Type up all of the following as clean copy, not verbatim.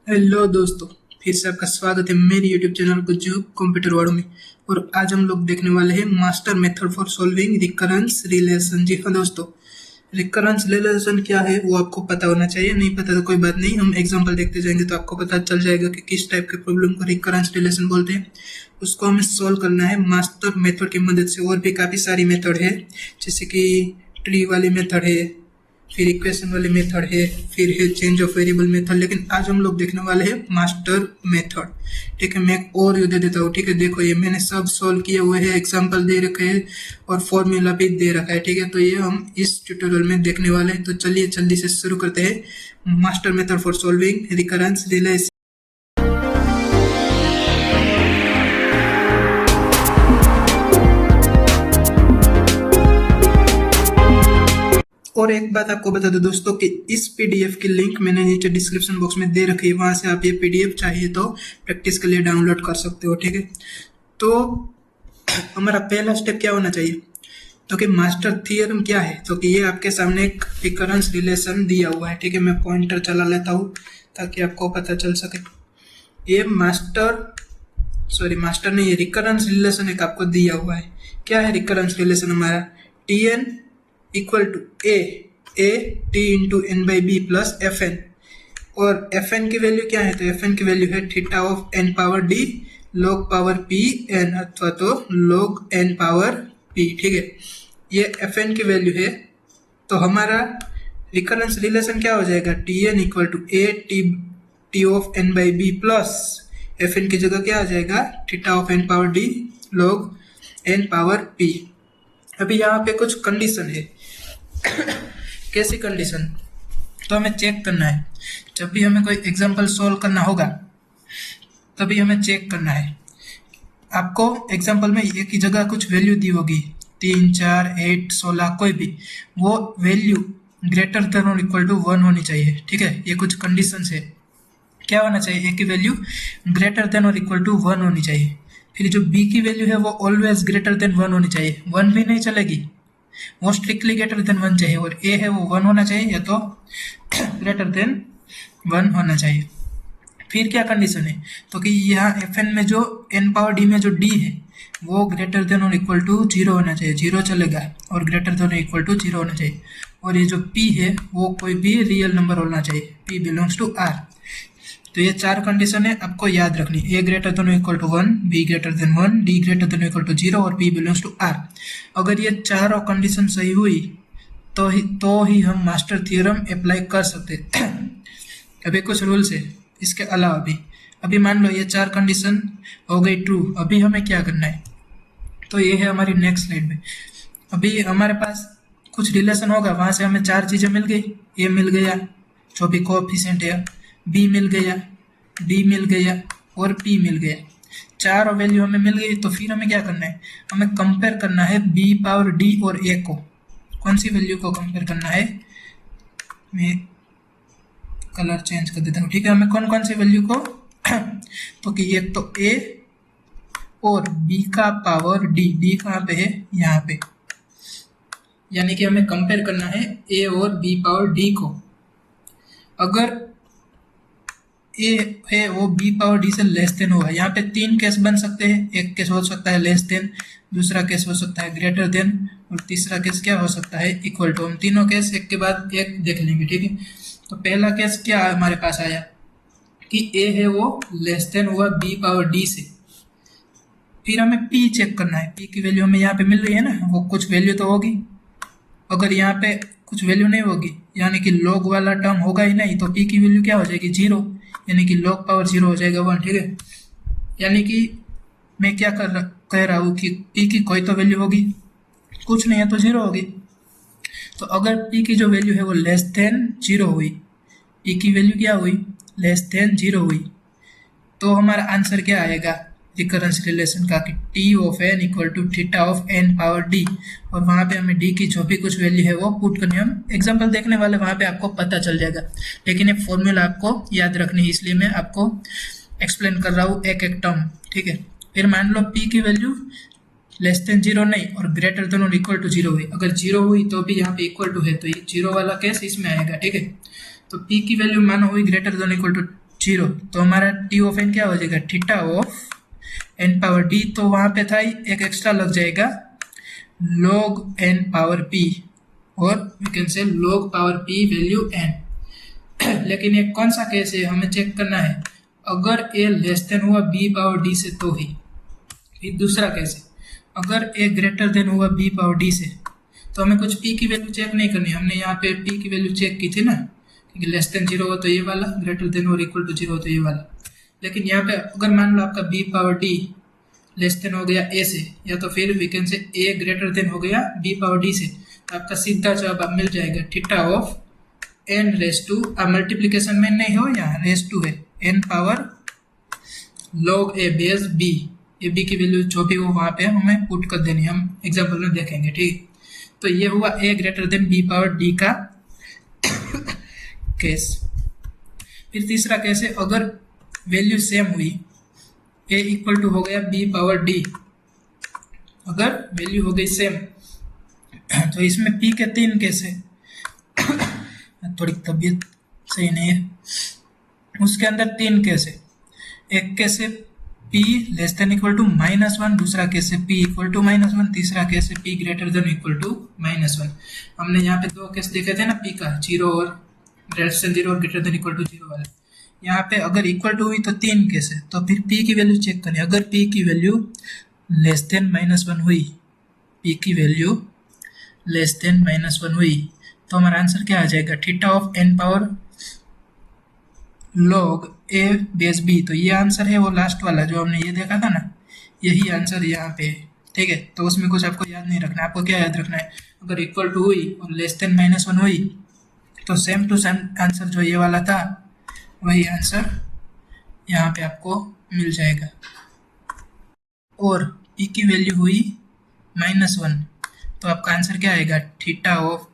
Hello दोस्तों, फिर से आपका स्वागत है मेरे YouTube channel Gujju computer word में। और आज हम लोग देखने वाले हैं master method for solving recurrence relation. जी हाँ दोस्तों, रिकरेंस रिलेशन क्या है वो आपको पता होना चाहिए। नहीं पता तो कोई बात नहीं, हम एग्जांपल देखते जाएंगे तो आपको पता चल जाएगा कि किस टाइप के प्रॉब्लम को रिकरेंस रिलेशन बोलते हैं। उसको हमें सॉल्व करना है मास्टर मेथड की मदद से। और भी काफ़ी सारी मेथड है, जैसे कि ट्री वाली मेथड है, फिर इक्वेशन वाली मेथड है, फिर है चेंज ऑफ वेरिएबल मेथड। लेकिन आज हम लोग देखने वाले हैं मास्टर मेथड। ठीक है, मैं एक और दे देता हूँ। ठीक है, देखो ये मैंने सब सॉल्व किए हुए हैं, एग्जांपल दे रखे हैं और फॉर्मूला भी दे रखा है। ठीक है, तो ये हम इस ट्यूटोरियल में देखने वाले हैं। तो चलिए जल्दी से शुरू करते हैं master method for solving recurrence relation. और एक बात आपको बता दो दोस्तों कि इस पीडीएफ की लिंक मैंने नीचे डिस्क्रिप्शन बॉक्स में दे रखी है, वहां से आप ये पीडीएफ चाहिए तो प्रैक्टिस के लिए डाउनलोड कर सकते हो। ठीक है, तो हमारा पहला स्टेप क्या होना चाहिए, तो कि मास्टर थ्योरम क्या है। तो कि ये आपके सामने एक रिकरेंस रिलेशन दिया हुआ है। ठीक है, मैं पॉइंटर चला लेता हूँ ताकि आपको पता चल सके। ये मास्टर ने ये रिकरेंस रिलेशन एक आपको दिया हुआ है। क्या है रिकरेंस रिलेशन हमारा? T N equal to A T into N by B plus F N. और एफ एन की वैल्यू क्या है? तो एफ एन की वैल्यू है theta of N power D log power P N अथवा तो लॉग एन पावर पी। ठीक है, ये एफ एन की वैल्यू है। तो हमारा रिकरेंस रिलेशन क्या हो जाएगा? T N equal to A T of N by B plus F N की जगह क्या आ जाएगा? Theta of N power D log N power P. अभी यहाँ पे कुछ कंडीशन है। कैसी कंडीशन? तो हमें चेक करना है, जब भी हमें कोई एग्जांपल सॉल्व करना होगा तभी हमें चेक करना है। आपको एग्जांपल में एक ही जगह कुछ वैल्यू दी होगी, 3, 4, 8, 16, कोई भी, वो वैल्यू ग्रेटर देन और इक्वल टू 1 होनी चाहिए। ठीक है, ये कुछ कंडीशन है। क्या होना चाहिए? ए की वैल्यू ग्रेटर देन और इक्वल टू 1 होनी चाहिए। फिर जो बी की वैल्यू है वो ऑलवेज ग्रेटर देन 1 होनी चाहिए, 1 भी नहीं चलेगी, वो स्ट्रिक्टली ग्रेटर देन 1 चाहिए। और ए है वो 1 होना चाहिए या तो ग्रेटर देन 1 होना चाहिए। फिर क्या कंडीशन है? तो कि यहाँ एफ एन में जो एन पावर डी में जो डी है वो ग्रेटर देन और इक्वल टू 0 होना चाहिए, 0 चलेगा, और ग्रेटर देन और इक्वल टू 0 होना चाहिए। और ये जो पी है वो कोई भी रियल नंबर होना चाहिए, पी बिलोंग्स टू आर। तो ये 4 कंडीशन है, आपको याद रखनी। A greater than equal to 1, B greater than 1, D greater than equal to 0 और पी बिलोंग्स टू आर। अगर ये चारों कंडीशन सही हुई तो ही हम मास्टर थ्योरम अप्लाई कर सकते हैं। अभी कुछ रूल्स है इसके अलावा भी। अभी मान लो ये 4 कंडीशन हो गई ट्रू। अभी हमें क्या करना है, तो ये है हमारी नेक्स्ट स्लाइड में। अभी हमारे पास कुछ रिलेशन होगा, वहां से हमें 4 चीजें मिल गई। ए मिल गया जो भी कोएफिशिएंट है, बी मिल गया, डी मिल गया और पी मिल गया। 4 वैल्यू हमें मिल गई। तो फिर हमें क्या करना है? हमें कंपेयर करना है बी पावर डी और ए को। कौन सी वैल्यू को कंपेयर करना है? मैं कलर चेंज कर देता हूँ। ठीक है, हमें कौन कौन सी वैल्यू को तो कि एक तो ए और बी का पावर डी। डी कहाँ पे है? यहाँ पे। यानी कि हमें कंपेयर करना है ए और बी पावर डी को। अगर ए है वो बी पावर डी से लेस देन होगा। यहाँ पे 3 केस बन सकते हैं। एक केस हो सकता है लेस देन, दूसरा केस हो सकता है ग्रेटर देन, और तीसरा केस क्या हो सकता है? Equal to. हम तीनों केस एक के बाद एक देख लेंगे। ठीक है, तो पहला केस क्या हमारे पास आया कि ए है वो लेस देन हुआ बी पावर डी से। फिर हमें पी चेक करना है। पी की वैल्यू हमें यहाँ पे मिल रही है ना, वो कुछ वैल्यू तो होगी। अगर यहाँ पे कुछ वैल्यू नहीं होगी, यानी कि लॉग वाला टर्म होगा ही नहीं, तो पी की वैल्यू क्या हो जाएगी? 0, यानी कि लॉग पावर 0 हो जाएगा 1। ठीक है, यानी कि मैं क्या कह रहा हूँ कि पी की कोई तो वैल्यू होगी, कुछ नहीं है तो 0 होगी। तो अगर पी की जो वैल्यू है वो लेस देन 0 हुई, पी की वैल्यू क्या हुई? लेस देन 0 हुई, तो हमारा आंसर क्या आएगा रिकरेंस रिलेशन का? कि T of N equal to theta of N power D. और वहाँ पे हमें डी की जो भी कुछ वैल्यू है वो पुट करनी है। हम एग्जांपल देखने वाले, वहाँ पे आपको पता चल जाएगा। लेकिन ये फॉर्मूला आपको याद रखनी है, इसलिए मैं आपको एक्सप्लेन कर रहा हूँ एक एक टर्म। ठीक है, फिर मान लो पी की वैल्यू लेस देन 0 नहीं और ग्रेटर देन और इक्वल टू 0 हुई। अगर 0 हुई तो भी यहाँ पे इक्वल टू है, तो ये 0 वाला केस इसमें आएगा। ठीक है, तो p की वैल्यू मानो हुई ग्रेटर देन इक्वल टू 0, तो हमारा टी ऑफ एन क्या हो जाएगा, theta of N power D. तो वहां पे था ही एक एक्स्ट्रा लग जाएगा log n पावर p, और we can say log power p value n। लेकिन ये कौन सा केस है, हमें चेक करना है अगर a लेस देन हुआ b पावर d से तो ही। फिर दूसरा केस है अगर a ग्रेटर देन हुआ b पावर d से, तो हमें कुछ p की वैल्यू चेक नहीं करनी, हमने यहाँ पे p की वैल्यू चेक की थी ना, क्योंकि लेस देन 0 हो तो ये वाला, ग्रेटर देन और इक्वल टू 0 हो तो ये वाला। लेकिन यहाँ पे अगर मान लो आपका b power d less than हो गया a से, या तो फिर we can say a greater than हो गया b पावर d से, तो आपका सीधा जवाब आप मिल जाएगा theta of n raise to, multiplication में नहीं हो, यहाँ रेस टू है n power log a base b। ये b की वैल्यू जो भी हो वहाँ पे हमें पुट कर देनी, हम एग्जाम्पल में देखेंगे, ठीक। तो ये हुआ a greater then b power d का केस। फिर तीसरा केस है अगर वैल्यू सेम हुई, a इक्वल टू हो गया b पावर d, अगर वैल्यू हो गई सेम, तो इसमें p के 3 केस है। थोड़ी तबीयत सही नहीं है, उसके अंदर 3 केस है। एक केस है p less than equal to -1, दूसरा केस है p इक्वल टू -1, तीसरा केस है p greater than equal to -1। हमने यहाँ पे 2 केस देखे थे ना p का, 0 और ग्रेटर देन 0 और ग्रेटर देन इक्वल टू 0 वाले। यहाँ पे अगर इक्वल टू हुई तो 3 केस है, तो फिर p की वैल्यू चेक करें। अगर p की वैल्यू लेस देन -1 हुई, p की वैल्यू लेस देन -1 हुई, तो हमारा आंसर क्या आ जाएगा, theta of n power log a base b। तो ये आंसर है वो लास्ट वाला जो हमने ये देखा था ना, यही आंसर यहाँ पे है, ठीक है। तो उसमें कुछ आपको याद नहीं रखना, आपको क्या याद रखना है, अगर इक्वल टू हुई और लेस देन -1 हुई, तो सेम टू सेम आंसर जो ये वाला था वही आंसर यहाँ पे आपको मिल जाएगा। और p की वैल्यू हुई -1, तो आपका आंसर क्या आएगा, theta of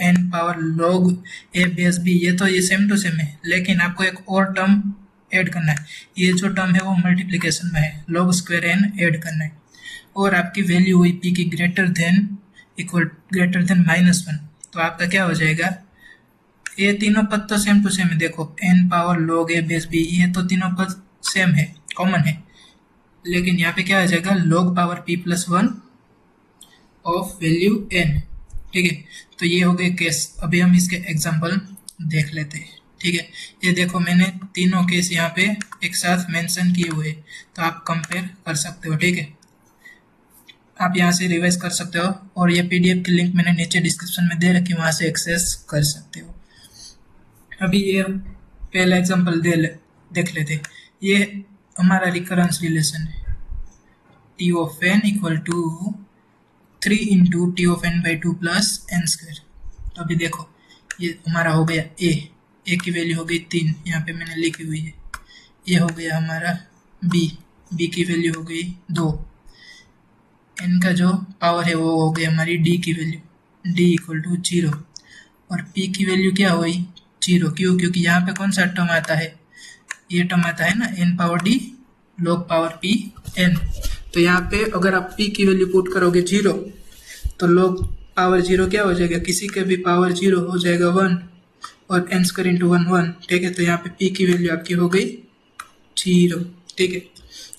n power log a base b। ये तो ये सेम टू सेम है, लेकिन आपको एक और टर्म ऐड करना है। ये जो टर्म है वो मल्टीप्लिकेशन में है, log स्क्वायर n ऐड करना है। और आपकी वैल्यू हुई p की ग्रेटर देन -1, तो आपका क्या हो जाएगा, ये तीनों पद तो सेम टू सेम है, देखो n power log a base b, ये तो तीनों पद सेम है, कॉमन है। लेकिन यहाँ पे क्या आ जाएगा, log power p plus 1 of value n, ठीक है। तो ये हो गए केस। अभी हम इसके एग्जांपल देख लेते हैं, ठीक है। ये देखो मैंने तीनों केस यहाँ पे एक साथ मेंशन किए हुए, तो आप कंपेयर कर सकते हो, ठीक है। आप यहाँ से रिवाइज कर सकते हो, और ये पीडीएफ की लिंक मैंने नीचे डिस्क्रिप्शन में दे रखी, वहाँ से एक्सेस कर सकते हो। अभी ये पहला एग्जांपल देख लेते। ये हमारा रिकरेंस रिलेशन है, T of N equal to 3 into T of N by 2 plus N square. तो अभी देखो ये हमारा हो गया ए की वैल्यू हो गई 3, यहाँ पे मैंने लिखी हुई है। ये हो गया हमारा बी की वैल्यू हो गई 2, एन का जो पावर है वो हो गई हमारी डी की वैल्यू, डी इक्वल टू 0, और पी की वैल्यू क्या हुई 0। क्यों, क्योंकि यहाँ पे कौन सा टर्म आता है, ये टर्म आता है ना N power D log power P N. तो यहाँ पे अगर आप p की वैल्यू पुट करोगे 0, तो log पावर 0 क्या हो जाएगा, किसी के भी पावर 0 हो जाएगा 1, और n स्क्वायर इंटू 1 1, ठीक है। तो यहाँ पे p की वैल्यू आपकी हो गई 0, ठीक है।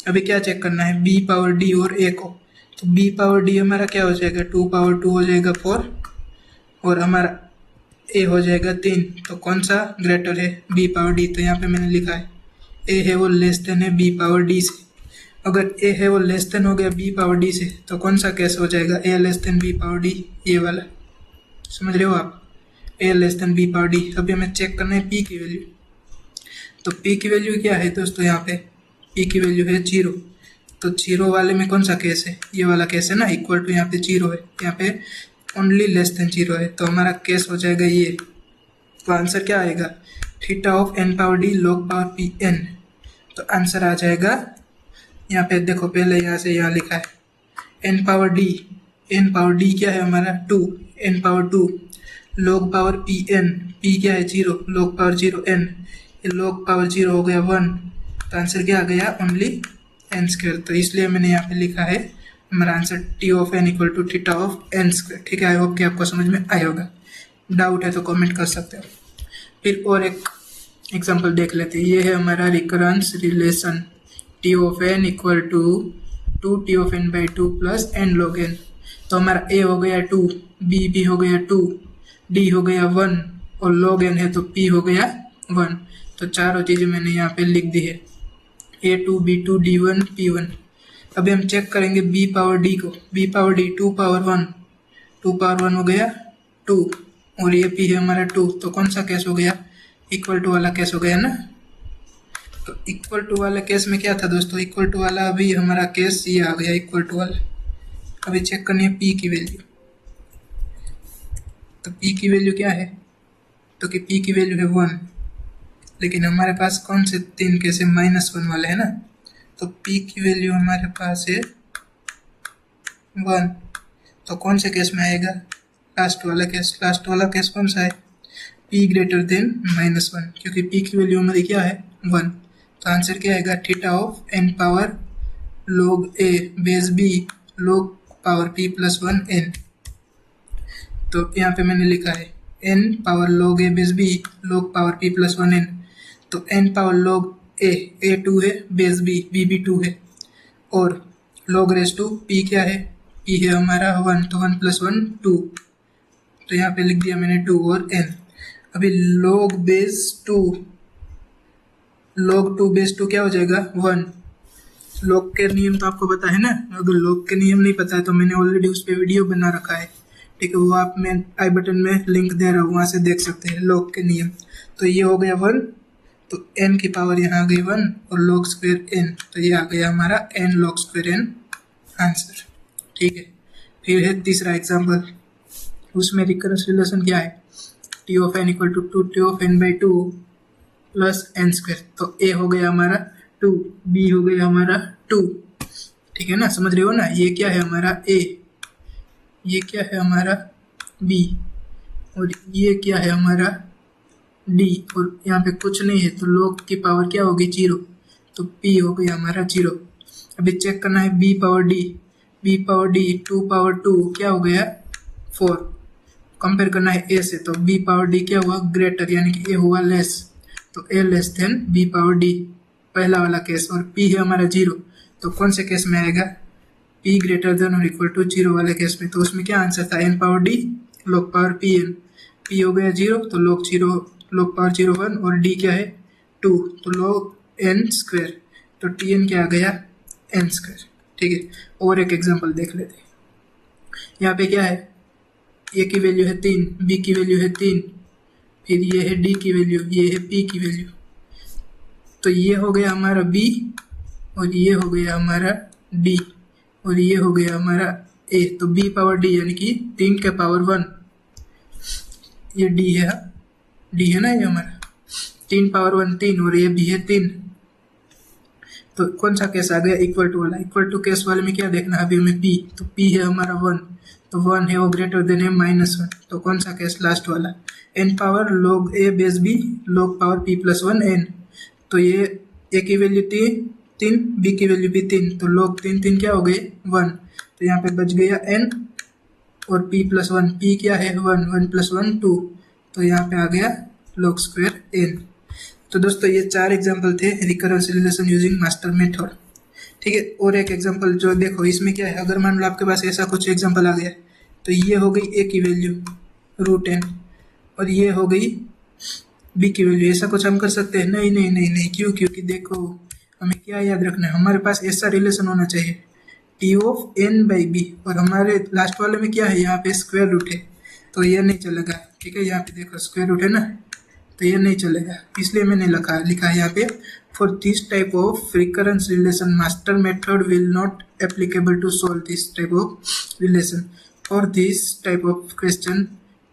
अभी क्या चेक करना है, b पावर d और a को। तो b पावर d हमारा क्या हो जाएगा, 2 पावर 2 हो जाएगा 4, और हमारा a हो जाएगा 3। तो कौन सा ग्रेटर है, b पावर d। तो यहाँ पे मैंने लिखा है a है वो लेस देन है b पावर d से। अगर a है वो लेस देन हो गया b पावर d से, तो कौन सा केस हो जाएगा, a less than b power d, ये वाला, समझ रहे हो आप, a less than b power d। अभी हमें चेक करना है p की वैल्यू। तो p की वैल्यू क्या है दोस्तों, यहाँ पे p की वैल्यू है 0। तो 0 वाले में कौन सा केस है, ये वाला केस है ना, इक्वल टू यहाँ पे 0 है, यहाँ पे ओनली लेस देन 0 है। तो हमारा केस हो जाएगा ये। तो आंसर क्या आएगा, theta of n power d log power P n। तो आंसर आ जाएगा, यहाँ पे देखो पहले यहाँ से यहाँ लिखा है n पावर d क्या है हमारा 2, n power 2 log power P n, p क्या है 0, log पावर 0 n, ये log पावर 0 हो गया 1। तो आंसर क्या आ गया, ओनली n स्क्वायर। तो इसलिए मैंने यहाँ पे लिखा है हमारा answer T of N equal to theta of n square, ठीक है। आई होप कि आपको समझ में आया होगा, डाउट है तो कमेंट कर सकते हो। फिर और एक एग्जाम्पल देख लेते हैं। ये है हमारा recurrence relation T of N equal to 2t(n/2 + n log n। तो हमारा a हो गया 2, b भी हो गया 2, d हो गया 1 और log n है तो p हो गया 1। तो चारों चीज़ें मैंने यहाँ पे लिख दी है, a2 b2 d1 p1। अभी हम चेक करेंगे b पावर d को। b power d 2 power 1, 2 power 1 हो गया 2 और ये p है हमारा 2। तो कौन सा केस हो गया? इक्वल टू वाला केस हो गया ना। तो इक्वल टू वाले केस में क्या था दोस्तों? इक्वल टू वाला अभी हमारा केस ये आ गया इक्वल टू वाला। अभी चेक करनी है p की वैल्यू। तो p की वैल्यू क्या है? तो कि p की वैल्यू है 1, लेकिन हमारे पास कौन से 3 केस है? -1 वाले है ना। तो p की वैल्यू हमारे पास है 1। तो कौन से केस में आएगा? लास्ट वाला केस। लास्ट वाला केस कौन सा है? p ग्रेटर देन -1, क्योंकि p की वैल्यू हमारी क्या है? 1। तो आंसर क्या आएगा? Theta of n power log a base b log power p plus 1 n। तो यहाँ पे मैंने लिखा है n power log a base b log power p plus 1 n। तो n पावर log a 2 है, बेस b भी 2 है, और log रेस टू p क्या है? p है हमारा 1, तो 1 + 1 2। तो यहाँ पे लिख दिया मैंने 2 और n। अभी log बेस 2, log 2 बेस 2 क्या हो जाएगा? 1। लॉग के नियम तो आपको पता है ना। अगर लॉग के नियम नहीं पता है तो मैंने ऑलरेडी उस पर वीडियो बना रखा है, ठीक है, वो आप मैं आई बटन में लिंक दे रहा हूँ, वहाँ से देख सकते हैं लॉग के नियम। तो ये हो गया 1, तो n की पावर यहाँ आ गई 1 और log स्क्वायर n, तो ये आ गया हमारा n log square n answer, ठीक है। फिर है तीसरा एग्जाम्पल, उसमें रिकरेंस रिलेशन क्या है? T of n equal to 2t(n/2 + n²। तो a हो गया हमारा 2, b हो गया हमारा 2, ठीक है ना, समझ रहे हो ना। ये क्या है हमारा a, ये क्या है हमारा b और ये क्या है हमारा d, और यहाँ पे कुछ नहीं है तो log की पावर क्या होगी? 0। तो p हो गया हमारा 0। अभी चेक करना है b power d, b power d 2 power 2 क्या हो गया? 4। कंपेयर करना है a से, तो b पावर d क्या हुआ? ग्रेटर, यानी कि a हुआ लेस, तो a less than b power d, पहला वाला केस। और p है हमारा 0, तो कौन से केस में आएगा? p ग्रेटर देन और इक्वल टू 0 वाले केस में। तो उसमें क्या आंसर था? n power d log power p n। p हो गया 0, तो log पावर 0 1 और d क्या है? 2, तो log n²। तो tn क्या आ गया? n², ठीक है। और एक एग्जांपल देख लेते हैं। यहाँ पे क्या है? a की वैल्यू है 3, b की वैल्यू है 3, फिर ये है d की वैल्यू, ये है p की वैल्यू। तो ये हो गया हमारा b और ये हो गया हमारा d और ये हो गया हमारा a। तो b पावर d यानी कि 3 के पावर 1, ये d है ना, ये हमारा 3 पावर 1 3 और ये भी है 3। तो कौन सा केस आ गया? इक्वल टू वाला। इक्वल टू केस वाले में क्या देखना है? अभी हमें p, तो p है हमारा 1, तो 1 है वो ग्रेटर देन है -1। तो कौन सा केस? लास्ट वाला। n power log a base b log power p plus 1 n। तो ये a की वैल्यू 3, b की वैल्यू भी 3, तो log 3 क्या हो गए? 1। तो यहाँ पे बच गया n और p प्लस 1, p क्या है? 1, 1 + 1 2, तो यहाँ पे आ गया log स्क्वायर n। तो दोस्तों ये 4 एग्जाम्पल थे recurrence relation using master method, ठीक है। और एक एग्जाम्पल जो देखो, इसमें क्या है? अगर मान लो आपके पास ऐसा कुछ एग्जाम्पल आ गया, तो ये हो गई a की वैल्यू √n और ये हो गई b की वैल्यू। ऐसा कुछ हम कर सकते हैं? नहीं नहीं नहीं नहीं, क्यों? क्योंकि देखो हमें क्या याद रखना है, हमारे पास ऐसा रिलेशन होना चाहिए t ऑफ n/b, और हमारे लास्ट वाले में क्या है? यहाँ पे स्क्वायर रूट है, तो ये नहीं चलेगा, ठीक है। यहाँ पे देखो स्क्वायर रूट है ना, तो ये नहीं चलेगा, इसलिए मैंने लिखा है यहाँ पे for this type of recurrence relation master method will not applicable to solve this type of relation. For this type of question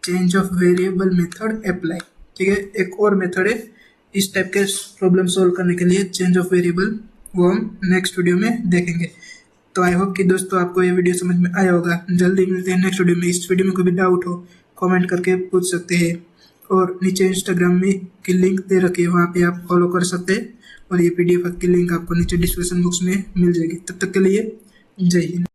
change of variable method apply, ठीक है। एक और मेथड है इस टाइप के प्रॉब्लम सॉल्व करने के लिए, चेंज ऑफ वेरिएबल, वो हम नेक्स्ट वीडियो में देखेंगे। तो आई होप कि दोस्तों आपको ये वीडियो समझ में आया होगा। जल्दी मिलते हैं नेक्स्ट वीडियो में। इस वीडियो में कोई भी डाउट हो कमेंट करके पूछ सकते हैं, और नीचे इंस्टाग्राम में की लिंक दे रखी है, वहाँ पे आप फॉलो कर सकते हैं, और ये PDF की लिंक आपको नीचे डिस्क्रिप्शन बॉक्स में मिल जाएगी। तब तक के लिए जय हिंद।